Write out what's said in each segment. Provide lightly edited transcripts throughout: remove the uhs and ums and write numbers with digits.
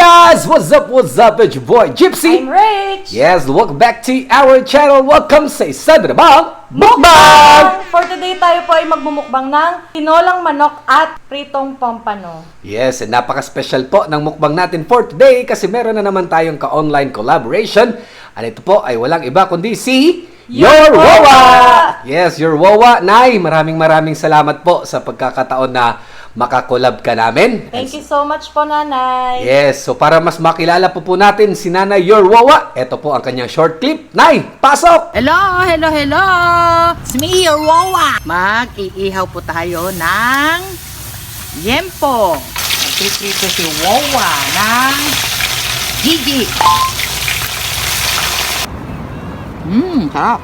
guys! What's up? What's up? It's your boy Gypsy. I'm Rach. Yes, welcome back to our channel. Welcome sa isa na namang Mukbang! For today tayo po ay magmumukbang ng Tinolang Manok at pritong Pompano. Yes, and napaka-special po ng mukbang natin for today kasi meron na naman tayong ka-online collaboration. At ito po ay walang iba kundi si Your Wawa! Yes, Your Wawa. Nay, maraming salamat po sa pagkakataon na makakolab ka namin. Thank you so much po, Nanay. Yes, so para mas makilala po natin si Nanay Your Wawa, ito po ang kanyang short clip. Nay, pasok! Hello! It's me, your Wawa. Mag-iihaw po tayo ng yempo. Magpiprito si Wawa ng gigi. Sarap.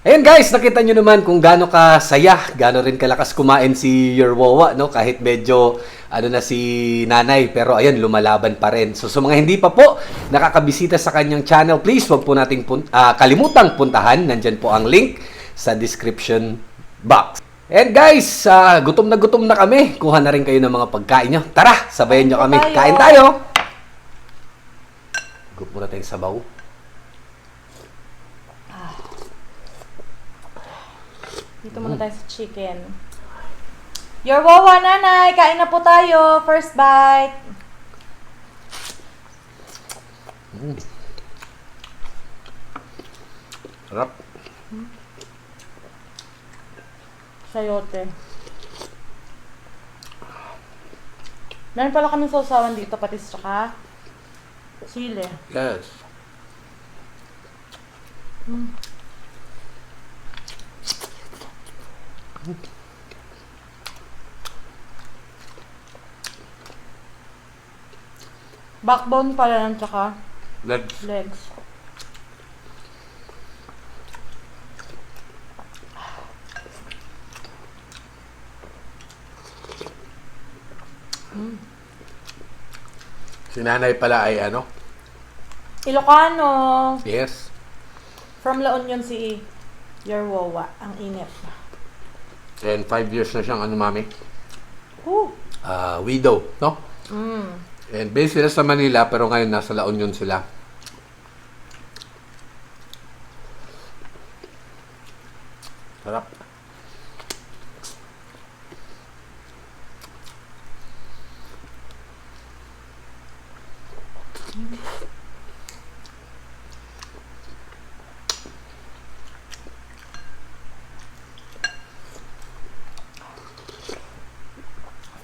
Ayun guys, nakita nyo naman kung gaano kasaya, gaano rin kalakas kumain si Your Wawa, no? Kahit medyo na si nanay, pero ayun, lumalaban pa rin. So sa mga hindi pa po nakakabisita sa kanyang channel, please wag po nating kalimutang puntahan. Nandyan po ang link sa description box. And guys, gutom na kami. Kuha na rin kayo ng mga pagkain nyo. Tara, sabayan nyo kami. Kain tayo! Gup muna tayong sabaw. Dito muna tayo sa chicken. Your Wawa, Nanay! Kain na po tayo. First bite. Sarap. Sayote. Meron pala kami sausawan dito, patis tsaka sili. Yes. Backbone pala yan tsaka Legs. legs. Si nanay pala ay ano? Ilocano. Yes. From La Union si Your Wawa. Ang init. And 5 years na siyang mami? Whew. Widow, no? And based sila sa Manila, pero ngayon nasa La Union sila. Sarap.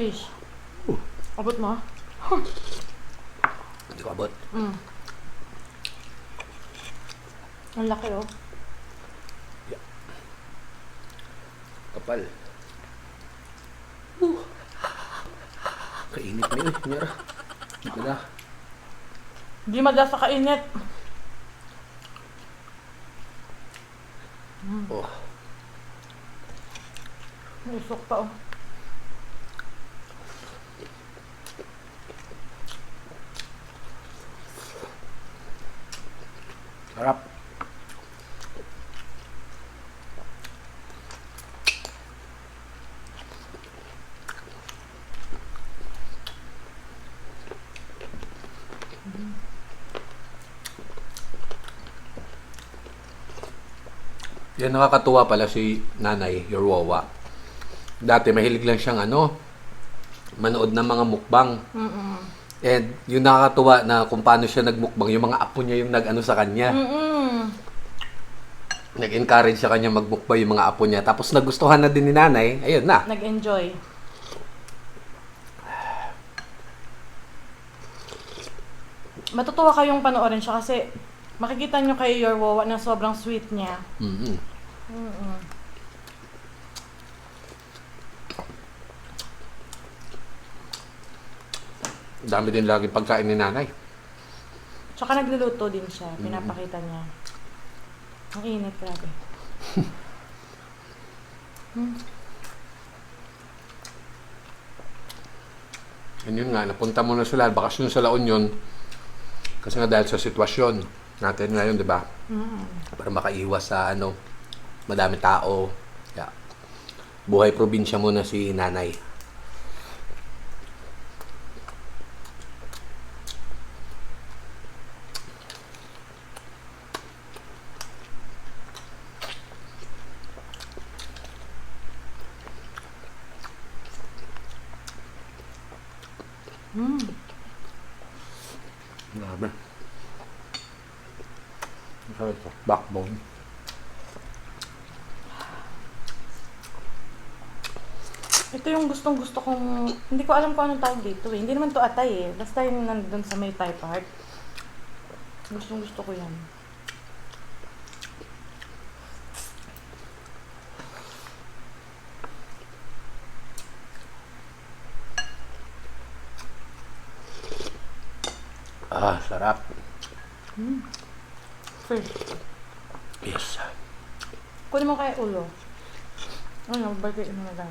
Fish. Abot mo? Hindi ko abot. Ang laki oh. Kapal. Kainit na yun. Mira. Dito na. Hindi madasa kainit. Oh. May usok pa oh. Sarap. Yan, nakakatuwa pala si nanay, Your Wawa. Dati mahilig lang siyang manood ng mga mukbang. And yung nakakatuwa na kung paano siya nagmukbang, yung mga apo niya yung nag-ano sa kanya. Nag-encourage sa kanya magmukbang yung mga apo niya. Tapos nagustuhan na din ni nanay, ayun na. Nag-enjoy. Matutuwa kayong panoorin siya kasi makikita nyo kay Your Wawa na sobrang sweet niya. Dami din lagi pagkain ni nanay. Tsaka nagluluto din siya. Pinapakita niya. Ang init, grabe. Yun nga, napunta muna sila, bakasyon sa La Union. Kasi nga dahil sa sitwasyon natin ngayon, di ba? Para makaiwas sa madami tao. Kaya, buhay probinsya muna si nanay. Grabe. Backbone. Ito yung gustong-gusto kong... Hindi ko alam kung anong tawag dito eh. Hindi naman to atay eh. Basta yung nandun sa may Thai part. Gustong-gusto ko yan. Ah, sarap. Fish. Yes. Kunin mo kaya ulo. Ano, bagay mo na lang.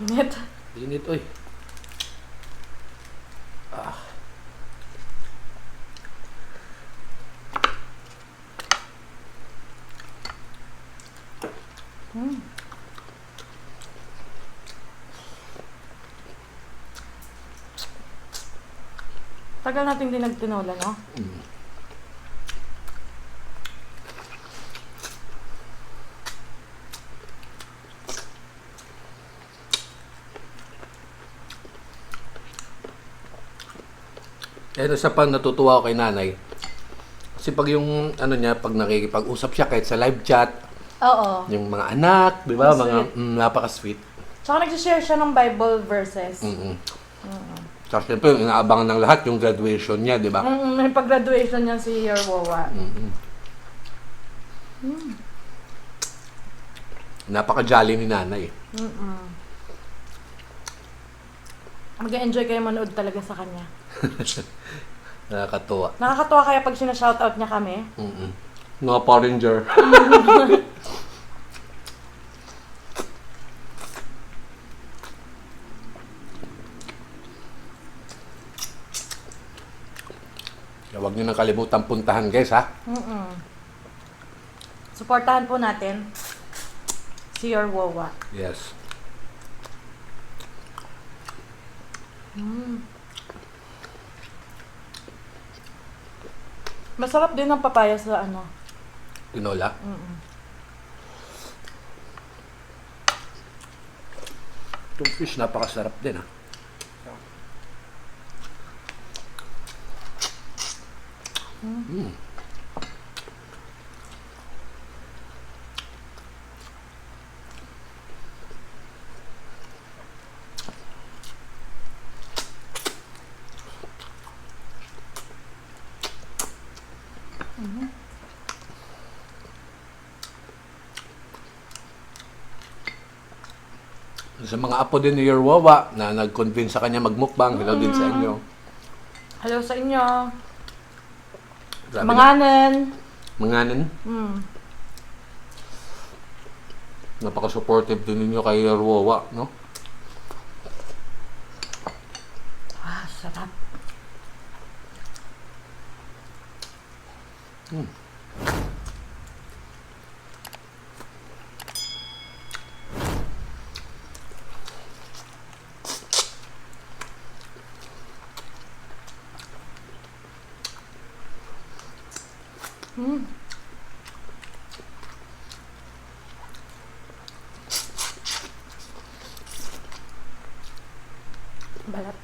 Init. Init, oy. Tagal natin din nagtinola, no? Isa pa natutuwa ako kay nanay. Kasi pag yung niya, pag nakikipag-usap siya kahit sa live chat, Oo. yung mga anak, di ba? Ang Mga sweet. napaka-sweet. Tsaka nagsishare siya ng Bible verses. Tapos syempre, yung inaabangan ng lahat, yung graduation niya, di ba? May pag-graduation niya si Your Wawa. Napaka-jolly ni nanay. Mag-enjoy kayo manood talaga sa kanya. Nakakatuwa. Nakakatuwa kaya pag sinashoutout niya kami. Mga Porringer. Huwag niyo nang kalimutan puntahan, guys, ha? Suportahan po natin si Your Wawa. Yes. Masarap din ang papaya sa Tinola. Itong fish, napakasarap din, ha? Sa mga apo din ni Your Wawa na nag-convince sa kanya mag-mukbang, hello din sa inyo. Hello sa inyo. Grabe na. Manganan. Manganan. Napaka-supportive din ninyo kay Your Wawa, no? Sarap. Balat.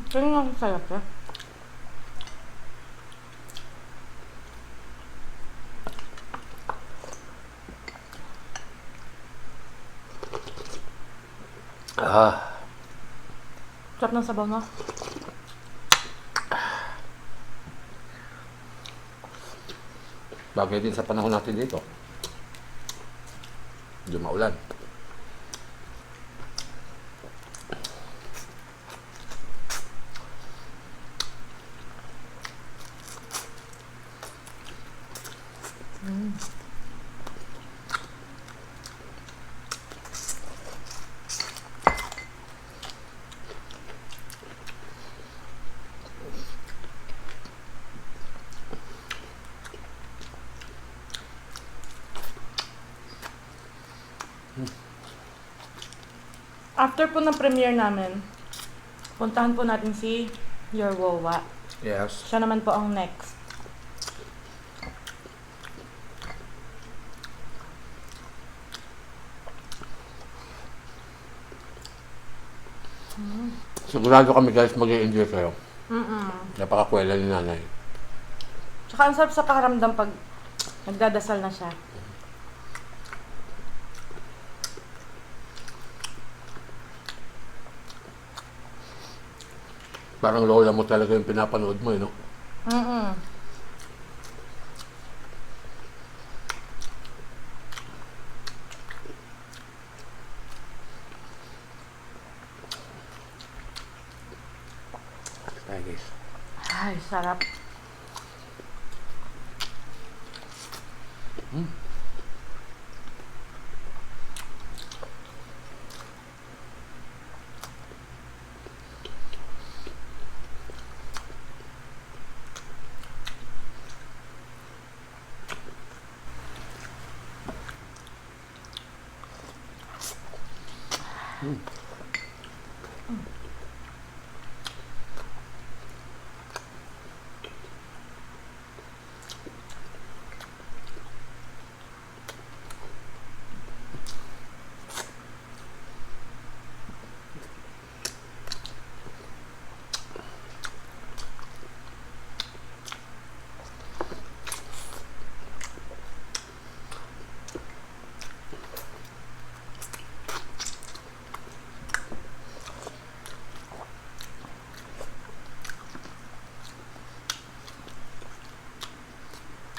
Kaya nga sarap siya. Sarap ng sabaw, no? Bagay din sa panahon natin dito. Medyo maulan. After po ng premiere namin, puntahan po natin si Your Wawa. Yes. Siya naman po ang next. Sigurado kami guys, mag-i-enjoy kayo. Mm-mm. Napakakwela ni nanay. Tsaka ang sarap sa pakiramdam pag nagdadasal na siya. Parang lola mo talaga yung pinapanood mo, no? Mm-mm. Ay guys. Ay, sarap.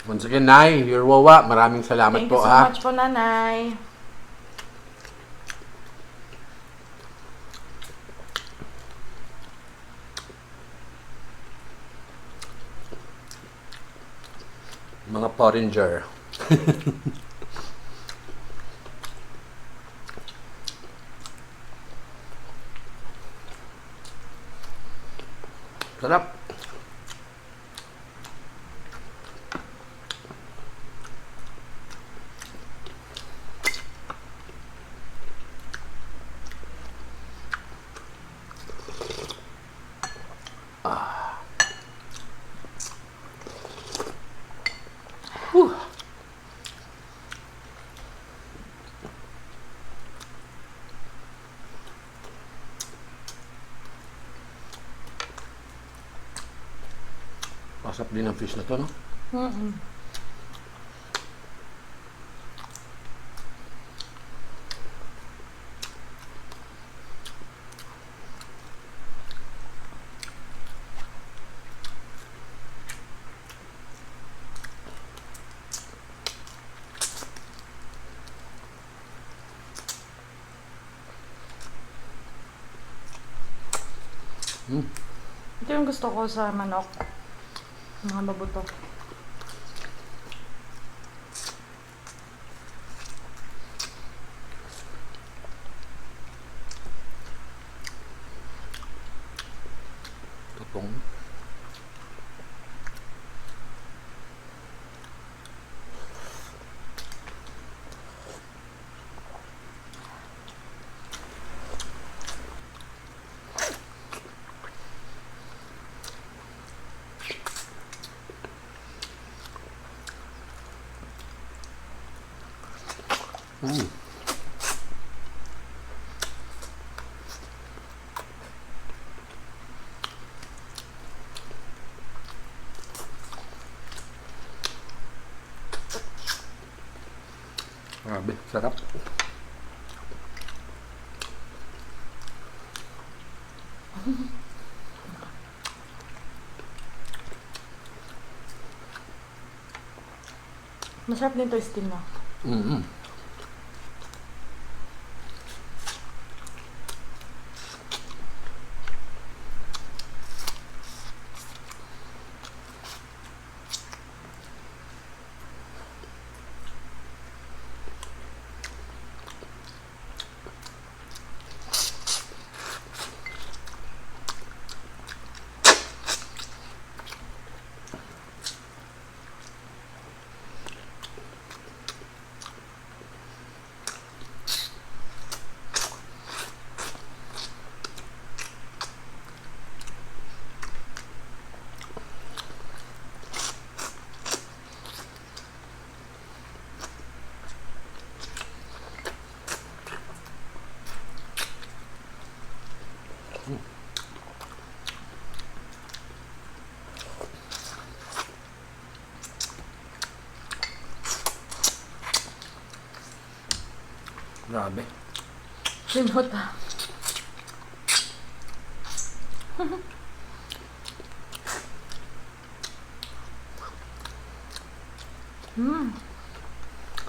Once again, Nay, Your Wawa, maraming salamat Thank po you so ha. much po, Nanay. Mga porringer. Sarap. Masarap din ang fish na to, no? Mm-mm. Ito yung gusto ko sa manok. Mga babuto. Tutong. Grabe, sarap. Masarap din to steam na. Mm-hmm. Grabe. Sinot ah.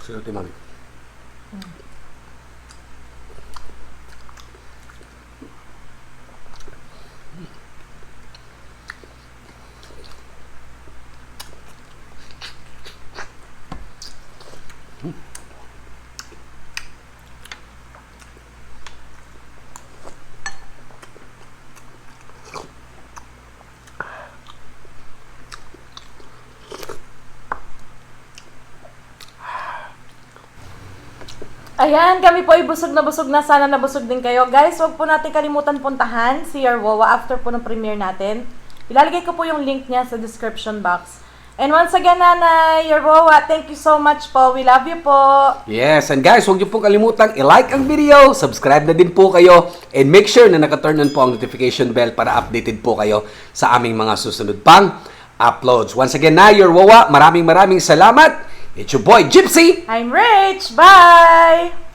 Sinot ni Mami. Ayan, kami po ay busog na busog na. Sana nabusog din kayo. Guys, huwag po natin kalimutan puntahan si Your Wawa after po ng premiere natin. Ilalagay ko po yung link niya sa description box. And once again, Nanay, Your Wawa, thank you so much po. We love you po. Yes, and guys, huwag niyo pong kalimutang i-like ang video, subscribe na din po kayo, and make sure na naka-turn on po ang notification bell para updated po kayo sa aming mga susunod pang uploads. Once again na, Your Wawa, maraming salamat. It's your boy, Gypsy! I'm Rach. Bye!